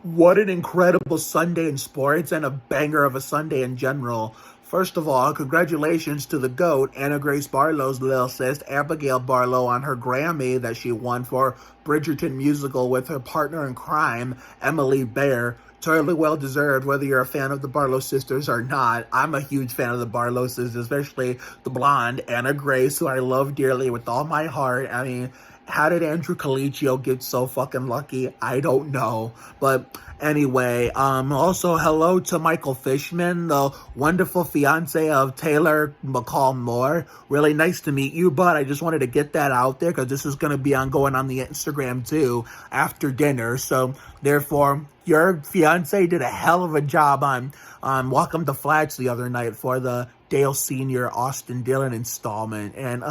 What an incredible Sunday in sports and a banger of a Sunday in general. First of all, congratulations to the GOAT, Anna Grace Barlow's little sis, Abigail Barlow, on her Grammy that she won for Bridgerton Musical with her partner in crime, Emily Bear. Totally well deserved, whether you're a fan of the Barlow sisters or not. I'm a huge fan of the Barlow sisters, especially the blonde, Anna Grace, who I love dearly with all my heart. I mean, how did Andrew Colicchio get so fucking lucky? I don't know. But anyway, also hello to Michael Fichman, the wonderful fiance of Taylor McCall Moore. Really nice to meet you, bud. I just wanted to get that out there because this is going to be ongoing on the Instagram too after dinner. So therefore, your fiance did a hell of a job on Welcome to Flatch the other night for the Dale Sr. Austin Dillon installment. And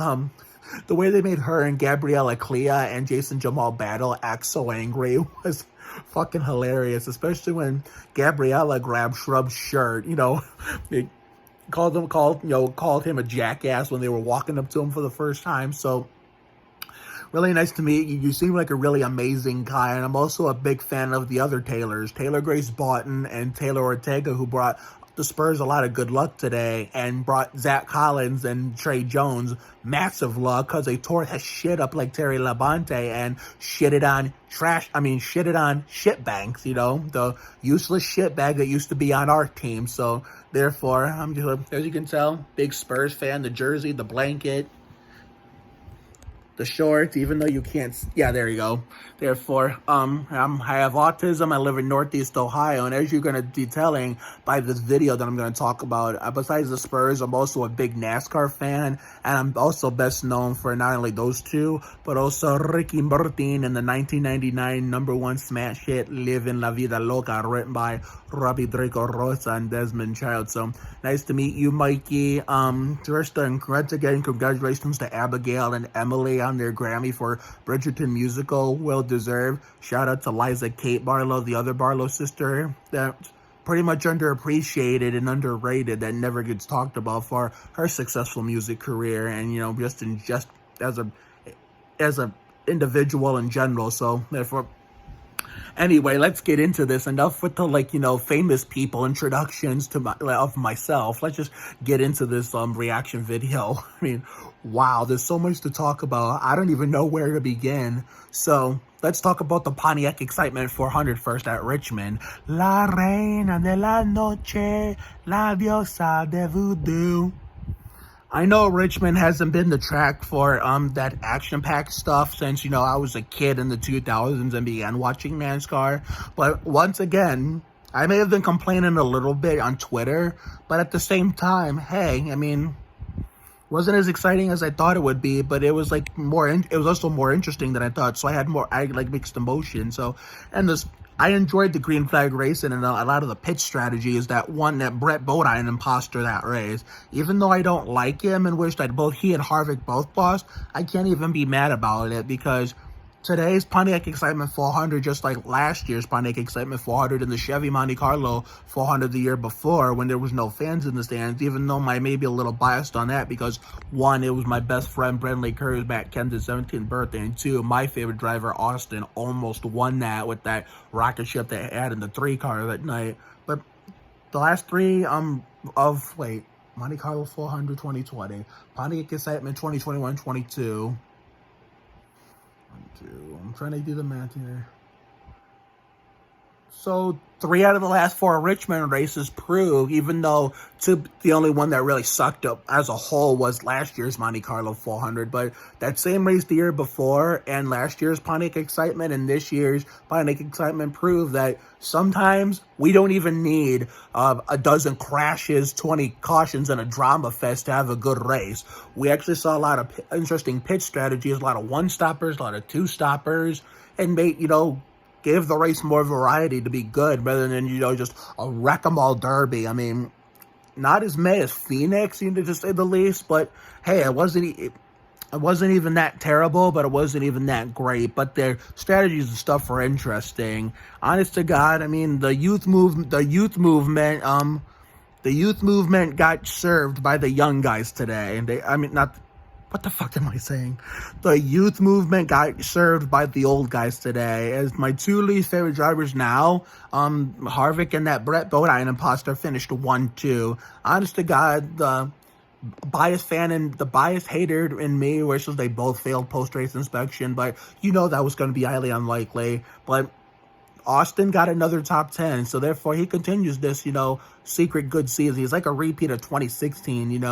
the way they made her and Gabriella Clea and Jason Jamal battle act so angry was fucking hilarious, especially when Gabriella grabbed Shrub's shirt. They called him a jackass when they were walking up to him for the first time. So really nice to meet you. You seem like a really amazing guy, and I'm also a big fan of the other Taylors, Taylor Grace Boughton and Taylor Ortega, who brought the Spurs a lot of good luck today and brought Zach Collins and Trey Jones massive luck because they tore his shit up like Terry Labonte and shitted on Shitbanks, the useless shitbag that used to be on our team. So therefore, I'm just, as you can tell, big Spurs fan, the jersey, the blanket, the shorts, even though you can't, yeah, there you go. Therefore, I have autism. I live in Northeast Ohio, and as you're going to be telling by this video that I'm going to talk about, besides the Spurs, I'm also a big NASCAR fan, and I'm also best known for not only those two, but also Ricky Martin and the 1999 #1 smash hit "Living La Vida Loca," written by Robbie Draco Rosa and Desmond Child. So nice to meet you, Mikey. First, congrats again, congratulations to Abigail and Emily on their Grammy for Bridgerton Musical. Well deserved. Shout out to Liza Kate Barlow, the other Barlow sister, that's pretty much underappreciated and underrated, that never gets talked about for her successful music career, and just as a individual in general. So therefore, anyway, let's get into this. Enough with the famous people introductions of myself. Let's just get into this reaction video. I mean, wow, there's so much to talk about. I don't even know where to begin. So let's talk about the Pontiac Excitement 400 first at Richmond. La reina de la noche, la diosa de voodoo. I know Richmond hasn't been the track for that action-packed stuff since, I was a kid in the 2000s and began watching NASCAR. But once again, I may have been complaining a little bit on Twitter, but at the same time, hey, I mean, wasn't as exciting as I thought it would be, but it was it was also more interesting than I thought. So I had mixed emotions. So, and I enjoyed the green flag racing and a lot of the pitch strategies that Brett BODINE imposter that race. Even though I don't like him and wish that he and Harvick both lost, I can't even be mad about it because today's Pontiac Excitement 400, just like last year's Pontiac Excitement 400 and the Chevy Monte Carlo 400 the year before when there was no fans in the stands, even though I may be a little biased on that because, one, it was my best friend Brentley Kerr's back Ken's 17th birthday, and two, my favorite driver Austin almost won that with that rocket ship they had in the 3-car that night. But the last three Monte Carlo 400 2020, Pontiac Excitement 2021-22. I'm trying to do the math here. So 3 out of the last 4 Richmond races prove, even though the only one that really sucked up as a whole was last year's Monte Carlo 400, but that same race the year before and last year's Pontiac Excitement and this year's Pontiac Excitement prove that sometimes we don't even need a dozen crashes, 20 cautions, and a drama fest to have a good race. We actually saw a lot of interesting pitch strategies, a lot of one-stoppers, a lot of two-stoppers, and gave the race more variety to be good rather than, just a wreck-em-all derby. I mean, not as mad as Phoenix, to say the least, but hey, it wasn't even that terrible, but it wasn't even that great. But their strategies and stuff were interesting. Honest to God, I mean, the youth movement got served by the young guys today. And what the fuck am I saying? The youth movement got served by the old guys today. As my two least favorite drivers now, Harvick and that BODINE imposter finished 1-2. Honest to God, the biased fan and the biased hater in me wishes they both failed post-race inspection, but you know that was going to be highly unlikely. But Austin got another top 10, so therefore he continues this, secret good season. He's like a repeat of 2016,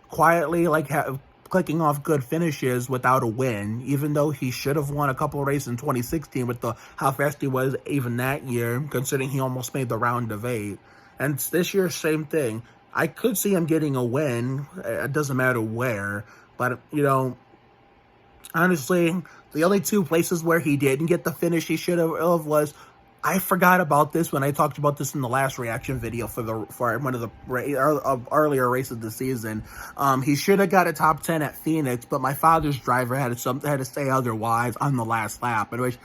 quietly clicking off good finishes without a win, even though he should have won a couple of races in 2016 with how fast he was even that year, considering he almost made the round of 8. And this year, same thing. I could see him getting a win. It doesn't matter where, but, honestly, the only two places where he didn't get the finish he should have was, I forgot about this when I talked about this in the last reaction video for one of the earlier races of the season. He should have got a top 10 at Phoenix, but my father's driver had to say otherwise on the last lap, in which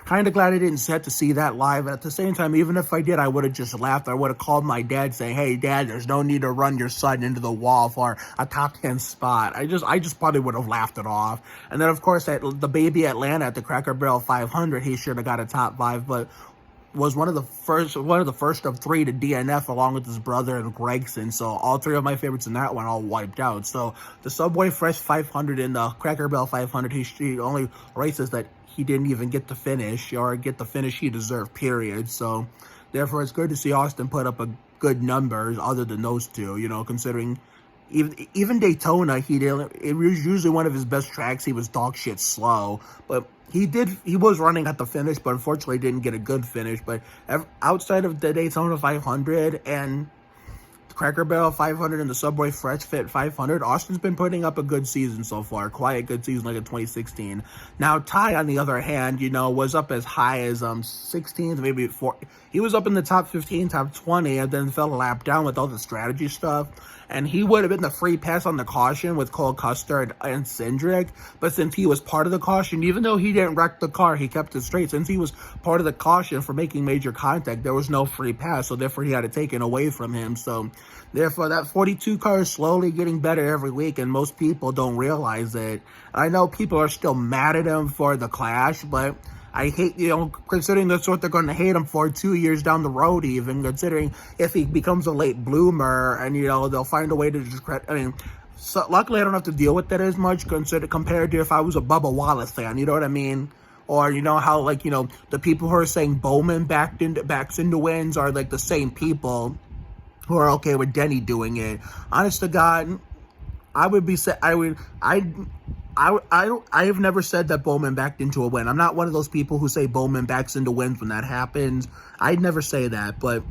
kind of glad I didn't get to see that live. At the same time, even if I did, I would have just laughed. I would have called my dad saying, "Hey, Dad, there's no need to run your son into the wall for a top 10 spot." I just probably would have laughed it off. And then, of course, at the baby Atlanta at the Cracker Barrel 500, he should have got a top 5, but was one of the first of 3 to DNF along with his brother and Gregson. So all 3 of my favorites in that one all wiped out. So the Subway Fresh 500 and the Cracker Barrel 500, he only races that he didn't even get to finish or get the finish he deserved, period. So therefore it's good to see Austin put up a good numbers other than those two, considering even Daytona, it was usually one of his best tracks. He was dog shit slow, but he was running at the finish, but unfortunately didn't get a good finish. But outside of the Daytona 500 and Cracker Barrel 500 and the Subway Fresh Fit 500, Austin's been putting up a good season so far. Quiet good season like in 2016. Now, Ty, on the other hand, was up as high as 16th, maybe 4. He was up in the top 15, top 20, and then fell a lap down with all the strategy stuff. And he would have been the free pass on the caution with Cole Custer and Cindric. But since he was part of the caution, even though he didn't wreck the car, he kept it straight. Since he was part of the caution for making major contact, there was no free pass. So therefore, he had it taken away from him. So therefore, that 42 car is slowly getting better every week, and most people don't realize it. I know people are still mad at him for the Clash, but I hate, considering that's what they're going to hate him for 2 years down the road, even considering if he becomes a late bloomer and, they'll find a way to discredit. So luckily I don't have to deal with that as much compared to if I was a Bubba Wallace fan, you know what I mean? Or, how, the people who are saying Bowman backs into wins are, the same people who are okay with Denny doing it. Honest to God, I have never said that Bowman backed into a win. I'm not one of those people who say Bowman backs into wins when that happens. I'd never say that, but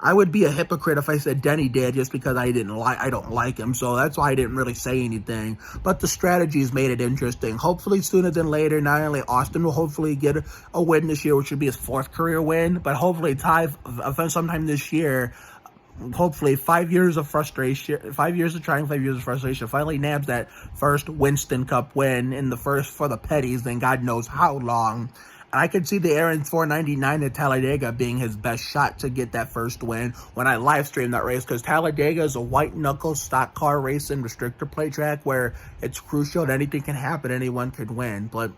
I would be a hypocrite if I said Denny did just because I don't like him. So that's why I didn't really say anything. But the strategies made it interesting. Hopefully sooner than later, not only Austin will hopefully get a win this year, which would be his 4th career win, but hopefully Ty sometime this year, hopefully 5 years of frustration, 5 years of trying, 5 years of frustration, finally nabs that first Winston Cup win for the Petties, then God knows how long. And I could see the Aaron 499 at Talladega being his best shot to get that first win when I live streamed that race, because Talladega is a white knuckle stock car racing restrictor plate track where it's crucial and anything can happen, anyone could win. But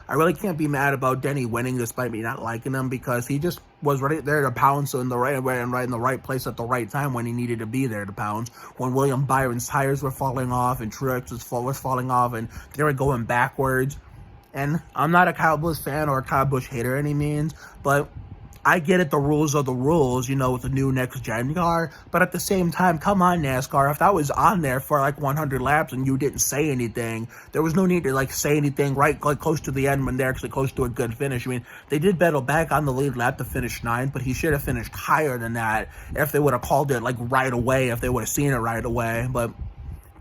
I really can't be mad about Denny winning despite me not liking him, because he just was right there to pounce in the right way and right in the right place at the right time when he needed to be there to pounce. When William Byron's tires were falling off and Truex was falling off and they were going backwards. And I'm not a Kyle Busch fan or a Kyle Busch hater any means, but I get it, the rules are the rules, with the new next-gen car. But at the same time, come on, NASCAR. If that was on there for 100 laps and you didn't say anything, there was no need to say anything right close to the end when they're actually close to a good finish. I mean, they did battle back on the lead lap to finish 9th, but he should have finished higher than that if they would have called it right away, if they would have seen it right away. But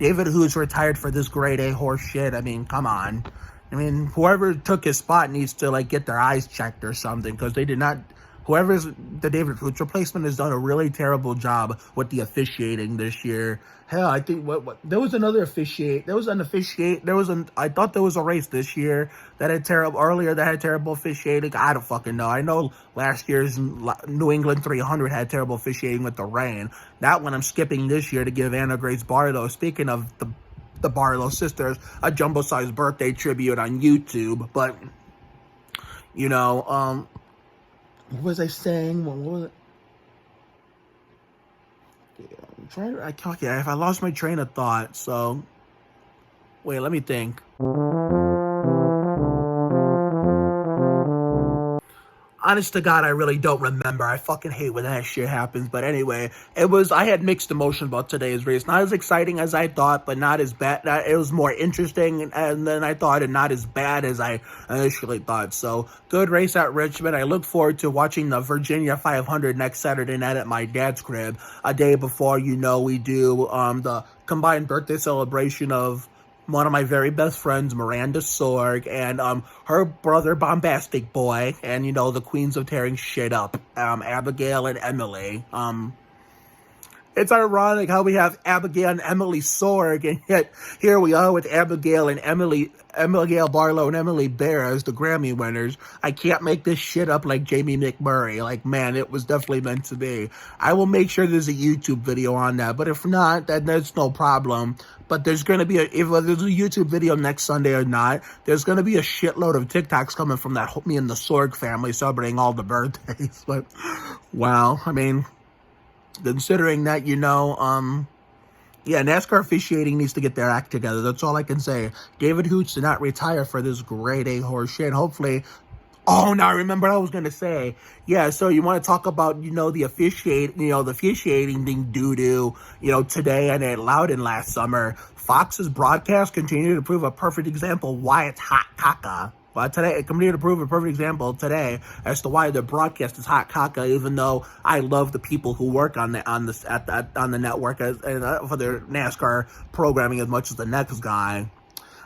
David, who's retired for this grade A horse shit, I mean, come on. I mean, whoever took his spot needs to get their eyes checked or something, because they did not. Whoever's the David Hoots replacement has done a really terrible job with the officiating this year. Hell, I think there was another officiate. I thought there was a race this year that had terrible officiating. I don't fucking know. I know last year's New England 300 had terrible officiating with the rain. That one I'm skipping this year to give Anna Grace Barlow. Speaking of the the Barlow sisters a jumbo-sized birthday tribute on YouTube. But, you know, what was I saying? What was it? I lost my train of thought, so wait, let me think. Honest to God, I really don't remember. I fucking hate when that shit happens. But anyway, I had mixed emotions about today's race. Not as exciting as I thought, but not as bad. It was more interesting than I thought, and not as bad as I initially thought. So, good race at Richmond. I look forward to watching the Virginia 500 next Saturday night at my dad's crib. A day before, you know, we do the combined birthday celebration of one of my very best friends, Miranda Sorg, and her brother, Bombastic Boy, and, you know, the queens of tearing shit up, Abigail and Emily. It's ironic how we have Abigail and Emily Sorg, and yet here we are with Abigail Barlow and Emily Bear as the Grammy winners. I can't make this shit up like Jamie McMurray. Like, man, it was definitely meant to be. I will make sure there's a YouTube video on that, but if not, then there's no problem. But there's going to be if there's a YouTube video next Sunday or not, there's going to be a shitload of TikToks coming from me and the Sorg family celebrating all the birthdays. But, wow, I mean, considering that, you know, yeah, NASCAR officiating needs to get their act together. That's all I can say. David Hoots did not retire for this grade A horse shit. Hopefully, oh, now I remember what I was going to say. Yeah, so you want to talk about, you know, the officiating thing doo-doo, you know, today and at Loudon last summer. Fox's broadcast continued to prove a perfect example why it's hot caca. Well, today, it continued to prove a perfect example today as to why the broadcast is hot caca, even though I love the people who work on the network for their NASCAR programming as much as the next guy.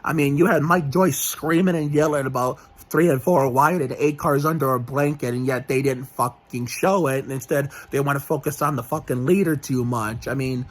I mean, you had Mike Joyce screaming and yelling about 3 and 4 wide and 8 cars under a blanket, and yet they didn't fucking show it, and instead they want to focus on the fucking leader too much. I mean,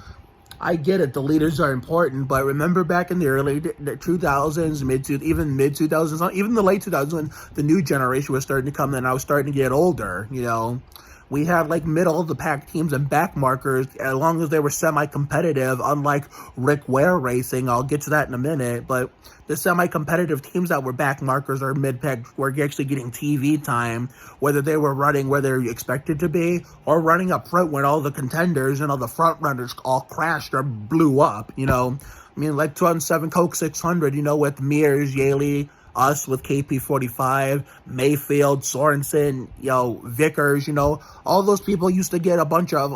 I get it, the leaders are important, but remember back in the early 2000s, mid-2000s, even the late 2000s, when the new generation was starting to come in, I was starting to get older, you know. We had, like, middle-of-the-pack teams and back markers, as long as they were semi-competitive, unlike Rick Ware Racing. I'll get to that in a minute, but the semi-competitive teams that were back markers or mid-pack were actually getting TV time, whether they were running where they're expected to be, or running up front when all the contenders and all the front runners all crashed or blew up, you know. I mean, like 2007 Coke 600, you know, with Mears, Yaley, us with KP45, Mayfield, Sorensen, you know, Vickers, you know, all those people used to get a bunch of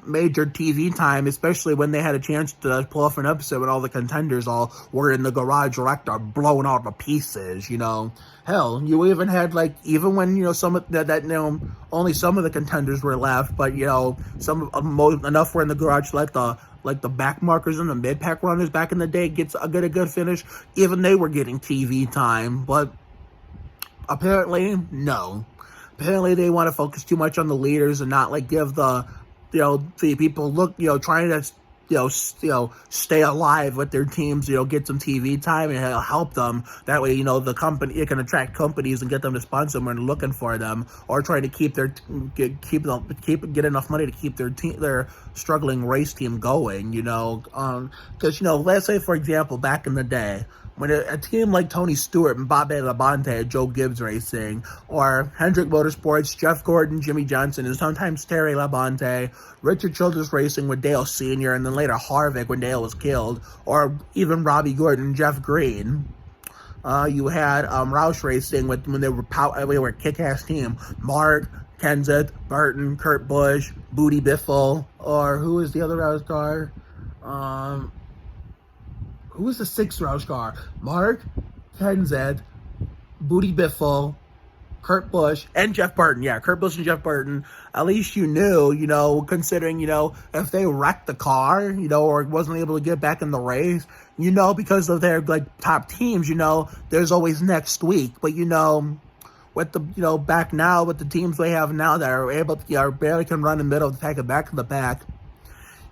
major TV time, especially when they had a chance to pull off an episode when all the contenders all were in the garage director blown out to pieces, you know. Hell, you even had, like, even when, you know, some of that you know, only some of the contenders were left, but, you know, enough were in the garage to let the back markers and the mid-pack runners back in the day get a good finish. Even they were getting TV time, but apparently, no. Apparently, they want to focus too much on the leaders and not, like, give the people trying to, stay alive with their teams, you know, get some TV time and it'll help them. That way, you know, it can attract companies and get them to sponsor them when they're looking for them, or trying to get enough money to keep their struggling race team going, you know. Because, you know, let's say, for example, back in the day, when a team like Tony Stewart and Terry Labonte at Joe Gibbs Racing, or Hendrick Motorsports, Jeff Gordon, Jimmy Johnson, and sometimes Terry Labonte, Richard Childress Racing with Dale Sr., and then later Harvick when Dale was killed, or even Robbie Gordon and Jeff Green. You had Roush Racing when they were a kick-ass team. Mark, Kenseth, Burton, Kurt Busch, Booty Biffle, or who was the other Roush car? Who was the 6th Roush car? Mark, Kenseth, Booty Biffle, Kurt Busch, and Jeff Burton. Yeah, Kurt Busch and Jeff Burton. At least you knew, you know, considering, you know, if they wrecked the car, you know, or wasn't able to get back in the race, you know, because of their, like, top teams, you know, there's always next week. But, you know, with the, you know, back now, with the teams they have now that are able to, barely can run in the middle of the pack and back of the pack,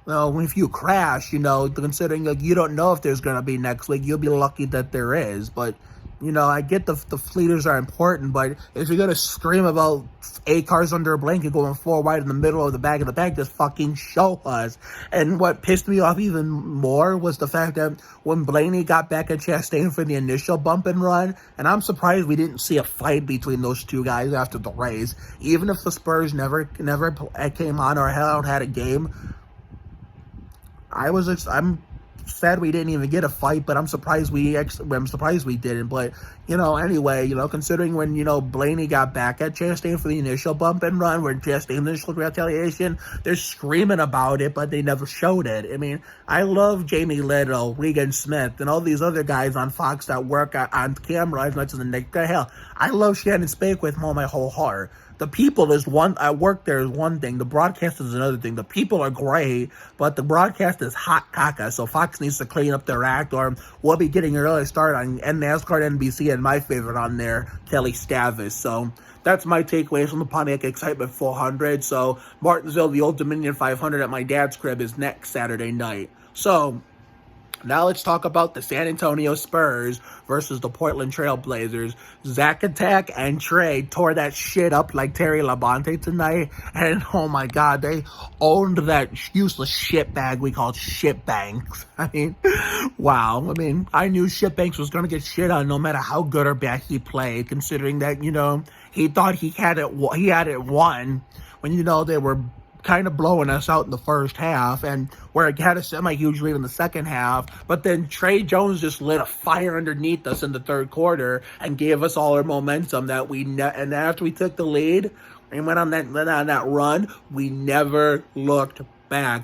well, if you crash, you know, considering, like, you don't know if there's going to be next week, you'll be lucky that there is. But, You know, I get the fleeters are important, but if you're going to scream about 8 cars under a blanket going 4 wide in the middle of the back of the pack, just fucking show us. And what pissed me off even more was the fact that when Blaney got back at Chastain for the initial bump and run, and I'm surprised we didn't see a fight between those two guys after the race, even if the Spurs never came on or had a game. I'm sad we didn't even get a fight, but I'm surprised we didn't. But, you know, anyway, you know, considering when, you know, Blaney got back at Chastain for the initial bump and run, where Chastain initial retaliation, they're screaming about it, but they never showed it. I mean, I love Jamie Little, Regan Smith, and all these other guys on Fox that work on camera as much as the Nick. Hell, I love Shannon Spake with all my whole heart. The people is one, I work there is one thing, the broadcast is another thing. The people are great, but the broadcast is hot caca, so Fox needs to clean up their act, or we'll be getting an early start on NASCAR NBC and my favorite on there, Kelly Stavis. So that's my takeaways from the Pontiac Excitement 400. So Martinsville, the Old Dominion 500 at my dad's crib is next Saturday night. So now let's talk about the San Antonio Spurs versus the Portland Trail Blazers. Attack and Tre tore that shit up like Terry Labonte tonight. And oh my God, they owned that useless shitbag we called Shitbanks. I mean, wow. I mean, I knew Shitbanks was going to get shit on no matter how good or bad he played, considering that, you know, he thought he had it won when, you know, they were kind of blowing us out in the first half, and where it had a semi-huge lead in the second half, but then Tre Jones just lit a fire underneath us in the third quarter and gave us all our momentum that and after we took the lead and went on that run, we never looked back.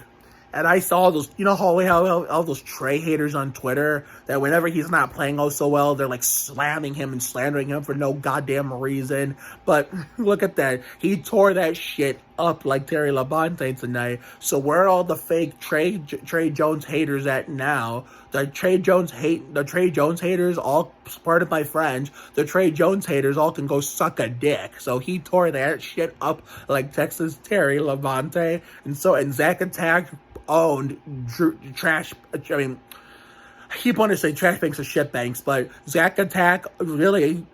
And I saw those, you know, all those Tre haters on Twitter that whenever he's not playing oh so well, they're like slamming him and slandering him for no goddamn reason. But look at that. He tore that shit up like Terry Labonte tonight. So where are all the fake Tre Jones haters at now? The Tre Jones haters, all part of my friends, the Tre Jones haters all can go suck a dick. So he tore that shit up like Texas Terry Labonte. And Zach Attack owned trash. I mean, I keep wanting to say trash banks or shit banks, but Zach Attack really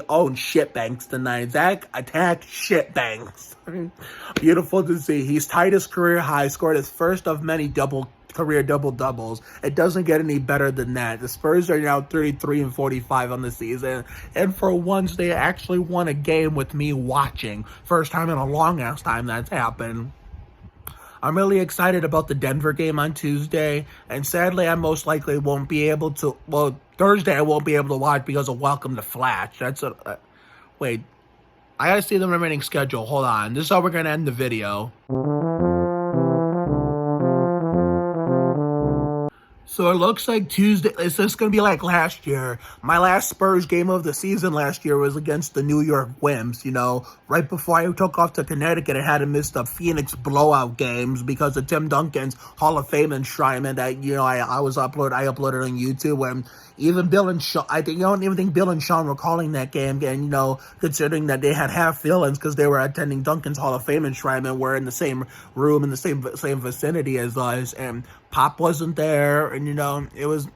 owned shit banks tonight. Zach Attack shit banks. Beautiful to see. He's tied his career high, scored his first of many career double-doubles. It doesn't get any better than that. The Spurs are now 33-45 on the season, and for once they actually won a game with me watching. First time in a long-ass time that's happened. I'm really excited about the Denver game on Tuesday, and sadly I most likely won't be able to, well, Thursday I won't be able to watch because of Welcome to Flatch. Wait, I gotta see the remaining schedule. Hold on, this is how we're gonna end the video. So it looks like Tuesday, it's just going to be like last year. My last Spurs game of the season last year was against the New York Wimps, you know. Right before I took off to Connecticut, I had to miss the Phoenix blowout games because of Tim Duncan's Hall of Fame enshrinement that, you know, I uploaded on YouTube when even Bill and Sean, I don't even think Bill and Sean were calling that game, and, you know, considering that they had half feelings because they were attending Duncan's Hall of Fame enshrinement, we're in the same room, in the same vicinity as us, and Pop wasn't there, and, you know, it was,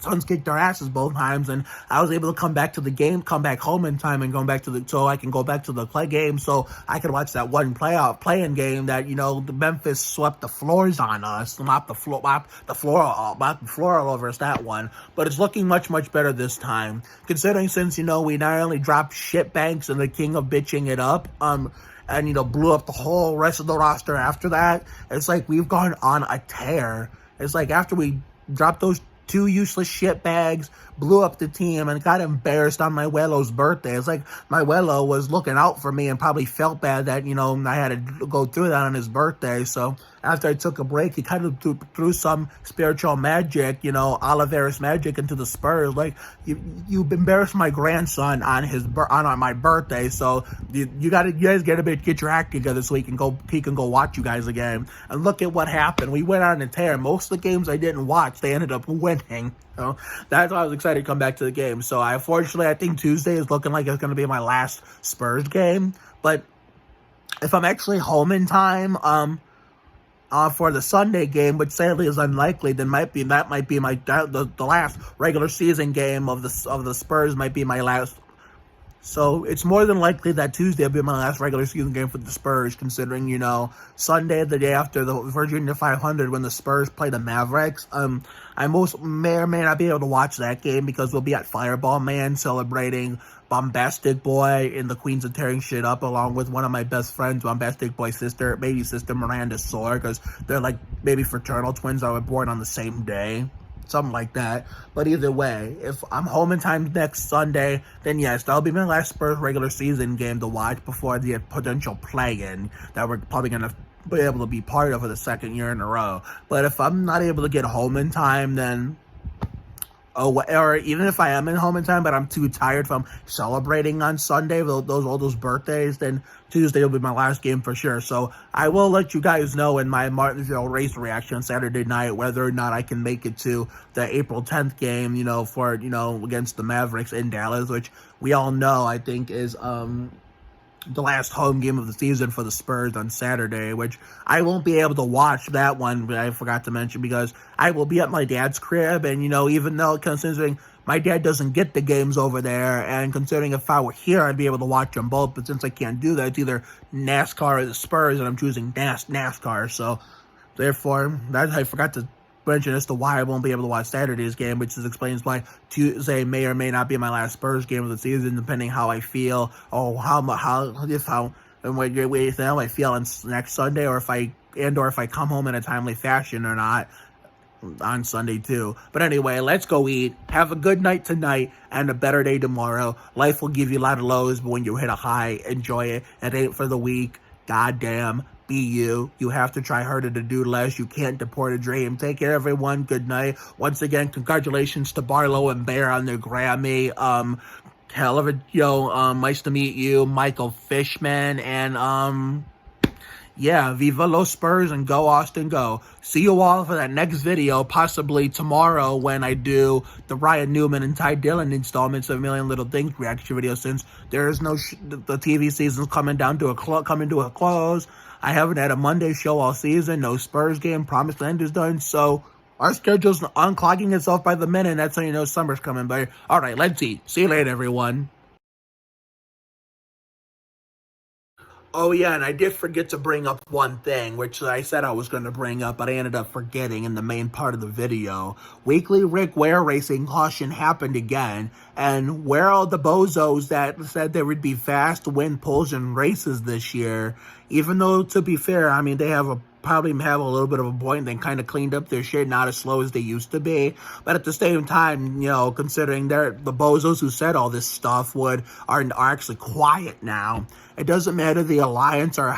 Suns kicked our asses both times, and I was able to come back home in time and so I can go back to the play game so I could watch that one playing game that, you know, the Memphis swept the floors on us, mopped the floor all over us, that one. But it's looking much, much better this time, considering since, you know, we not only dropped Shitbanks and the king of bitching it up, and, you know, blew up the whole rest of the roster after that. It's like we've gone on a tear. It's like after we dropped those 2 useless shit bags, blew up the team, and got embarrassed on Mywelo's birthday. It's like Myuelo was looking out for me and probably felt bad that, you know, I had to go through that on his birthday. So after I took a break, he kind of threw some spiritual magic, you know, Oliveris magic into the Spurs. Like, you embarrassed my grandson on my birthday, so you guys get your act together so he can go watch you guys again. And look at what happened. We went on a tear. Most of the games I didn't watch, they ended up winning. So that's why I was excited to come back to the game. So I think Tuesday is looking like it's going to be my last Spurs game. But if I'm actually home in time, for the Sunday game, which sadly is unlikely, then that might be the last regular season game of the Spurs might be my last. So it's more than likely that Tuesday will be my last regular season game for the Spurs, considering, Sunday, the day after the Virginia 500, when the Spurs play the Mavericks. I may or may not be able to watch that game because we'll be at Fireball Man celebrating Bombastic Boy and the Queens of tearing shit up, along with one of my best friends, Bombastic Boy's baby sister Miranda Soar, because they're like baby fraternal twins that were born on the same day. Something like that. But either way, if I'm home in time next Sunday, then yes, that'll be my last Spurs regular season game to watch before the potential play-in that we're probably going to be able to be part of for the second year in a row. But if I'm not able to get home in time, then... or even if I am in home in time, but I'm too tired from celebrating on Sunday, all those birthdays, then Tuesday will be my last game for sure. So I will let you guys know in my Martinsville race reaction Saturday night whether or not I can make it to the April 10th game, for, against the Mavericks in Dallas, which we all know, I think, is, the last home game of the season for the Spurs on Saturday, which I won't be able to watch that one, but I forgot to mention, because I will be at my dad's crib, and, even though, considering my dad doesn't get the games over there, and considering if I were here, I'd be able to watch them both, but since I can't do that, it's either NASCAR or the Spurs, and I'm choosing NASCAR, so, therefore, I forgot to mention as to why I won't be able to watch Saturday's game, which explains why Tuesday may or may not be my last Spurs game of the season, depending how I feel, or how I feel on next Sunday, or if I come home in a timely fashion or not on Sunday too. But anyway, let's go eat. Have a good night tonight and a better day tomorrow. Life will give you a lot of lows, but when you hit a high, enjoy it. It ain't for the weak. Goddamn. Be you. You have to try harder to do less. You can't deport a dream. Take care, everyone. Good night. Once again, congratulations to Barlow and Bear on their Grammy. Hell of a, nice to meet you, Michael Fichman, and, yeah, Viva Los Spurs and go Austin, go. See you all for that next video, possibly tomorrow when I do the Ryan Newman and Ty Dillon installments of Million Little Things reaction video, since there is no the TV season's coming to a close. I haven't had a Monday show all season. No Spurs game. Promised Land is done. So our schedule's unclogging itself by the minute. That's how you know summer's coming. But all right, let's eat. See you later, everyone. Oh, yeah, and I did forget to bring up one thing, which I said I was going to bring up, but I ended up forgetting in the main part of the video. Weekly Rick Ware racing caution happened again, and where are the bozos that said there would be fast win pulls and races this year? Even though, to be fair, I mean, they probably have a little bit of a point. They kind of cleaned up their shit, not as slow as they used to be. But at the same time, considering the bozos who said all this stuff are actually quiet now. It doesn't matter the alliance or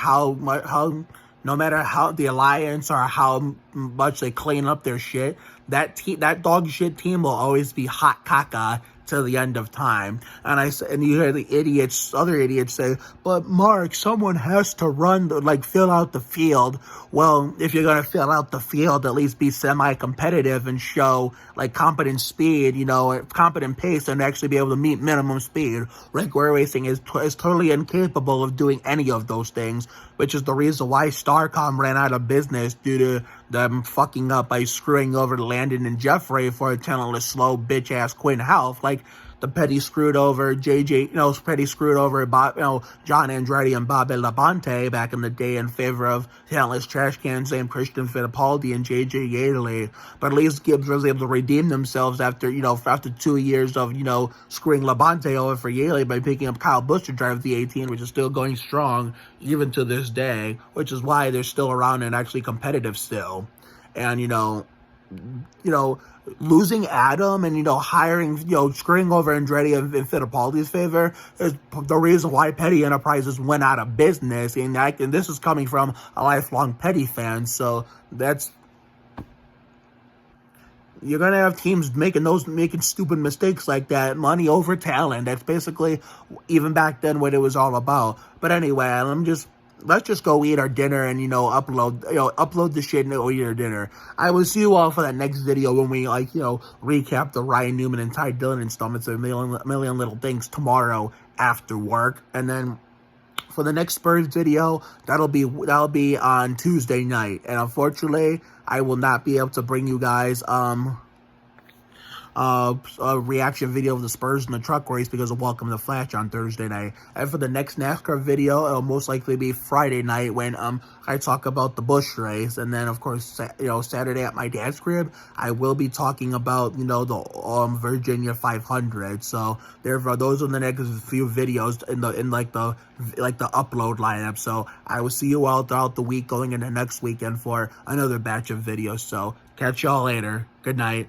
no matter how the alliance or how much they clean up their shit, that dog shit team will always be hot caca to the end of time. And you hear the other idiots say, but Mark, someone has to fill out the field. Well, if you're going to fill out the field, at least be semi-competitive and show, competent speed, competent pace, and actually be able to meet minimum speed. Rick Ware Racing is totally incapable of doing any of those things, which is the reason why Starcom ran out of business due to them fucking up by screwing over Landon and Jeffrey for a talentless, slow, bitch-ass Quinn Half. The Petty screwed over Petty screwed over John Andretti and Bobby Labonte back in the day in favor of talentless trash cans named Christian Fittipaldi and JJ Yaley. But at least Gibbs was able to redeem themselves after 2 years of, screwing Labonte over for Yaley by picking up Kyle Busch to drive the 18, which is still going strong even to this day, which is why they're still around and actually competitive still. And, losing Adam and, hiring, screwing over Andretti in Fittipaldi's favor is the reason why Petty Enterprises went out of business. And this is coming from a lifelong Petty fan. So you're going to have teams making stupid mistakes like that. Money over talent. That's basically, even back then, what it was all about. But anyway, let's just go eat our dinner and, upload the shit and go eat our dinner. I will see you all for that next video when we, recap the Ryan Newman and Ty Dillon installments of Million Little Things tomorrow after work. And then for the next Spurs video, that'll be on Tuesday night. And unfortunately, I will not be able to bring you guys a reaction video of the Spurs in the truck race because of Welcome to Flatch on Thursday night. And for the next NASCAR video, it'll most likely be Friday night when I talk about the Busch race. And then, of course, Saturday at my dad's crib, I will be talking about, the Virginia 500. So therefore, those are the next few videos in the upload lineup. So I will see you all throughout the week going into next weekend for another batch of videos. So catch y'all later. Good night.